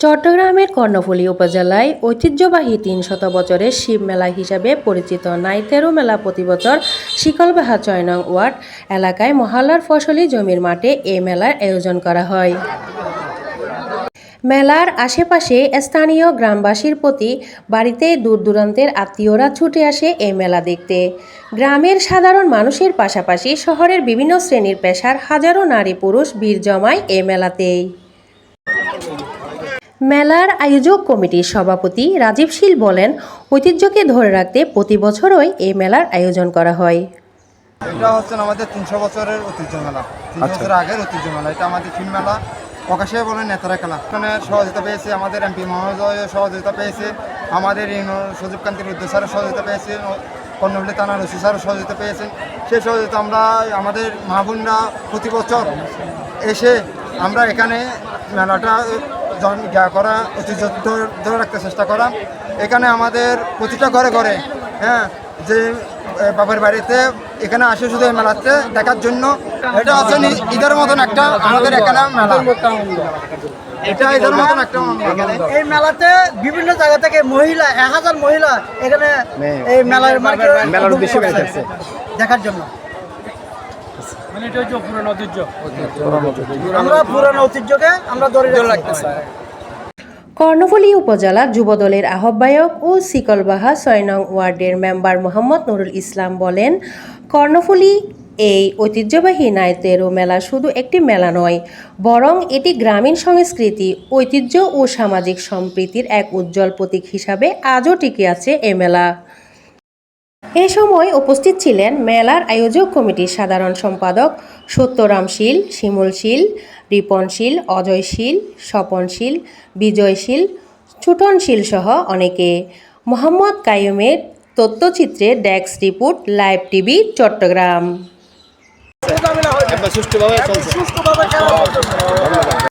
চট্টগ্রামের কর্ণফুলী উপজেলায় ঐতিহ্যবাহী ৩০০ বছরের শিব মেলা হিসাবে পরিচিত নাইতেরু মেলা প্রতিবছর শিকলবাহা ৬ নং ওয়ার্ড এলাকায় মহল্লার ফসলি জমির মাঠে এই মেলার আয়োজন করা হয়। মেলার আশেপাশে স্থানীয় গ্রামবাসীর প্রতি বাড়িতে দূর দূরান্তের আত্মীয়রা ছুটে আসে এই মেলা দেখতে। গ্রামের সাধারণ মানুষের পাশাপাশি শহরের বিভিন্ন শ্রেণীর পেশার হাজারো নারী পুরুষ ভিড় জমায় এই মেলাতেই। মেলার আয়োজক কমিটির সভাপতি রাজীব শীল বলেন, ঐতিহ্যকে ধরে রাখতে প্রতি বছরই এই মেলার আয়োজন করা হয়। এটা হচ্ছে আমাদের ৩০০ বছরের ঐতিহ্য মেলা, ৩০০ বছর আগের ঐতিহ্য মেলা। এটা আমাদের শিব মেলা প্রকাশে বলে নেতারা খেলা। এখানে সহযোগিতা পেয়েছে আমাদের এমপি মহোদয়, সহযোগিতা পেয়েছে আমাদের সজীব কান্তি রুদ্র স্যারের সহযোগিতা পেয়েছে, কর্ণফুলী থানার ওসি স্যারের সহযোগিতা পেয়েছেন। সেই সহযোগিতা আমরা আমাদের মা বোনরা প্রতি বছর এসে আমরা এখানে মেলাটা করা, ঐতিহ্য ধরে রাখতে চেষ্টা করা। এখানে আমাদের প্রতিটা ঘরে ঘরে যে বাবার বাড়িতে এখানে আসে শুধু এই মেলাতে দেখার জন্য। এটা হচ্ছে ঈদের মতন একটা আমাদের এখানে মেলা, এটা ঈদের মতন একটা এই মেলাতে বিভিন্ন জায়গা থেকে মহিলা 1000 মহিলা এখানে এই মেলার উদ্দেশ্যে দেখার জন্য। আমরা পুরনো ঐতিহ্যকে আমরা ধরে রাখতে চাই। কর্ণফুলী উপজেলা যুবদলের আহ্বায়ক ও শিকলবাহা ৬ নং ওয়ার্ডের মেম্বার মোহাম্মদ নুরুল ইসলাম বলেন, কর্ণফুলী এই ঐতিহ্যবাহী নাইতেরু মেলা শুধু একটি মেলা নয়, বরং এটি গ্রামীণ সংস্কৃতি, ঐতিহ্য ও সামাজিক সম্প্রীতির এক উজ্জ্বল প্রতীক হিসাবে আজও টিকে আছে এ মেলা। এ সময় উপস্থিত ছিলেন মেলার আয়োজক কমিটির সাধারণ সম্পাদক সত্যরাম শীল, শিমুল শীল, রিপন শীল, অজয় শীল, স্বপন শীল, বিজয় শীল, ছুটন শীল সহ অনেকে। মোহাম্মদ কাইয়ুমের তথ্যচিত্রে desk report, live TV, Chittagong.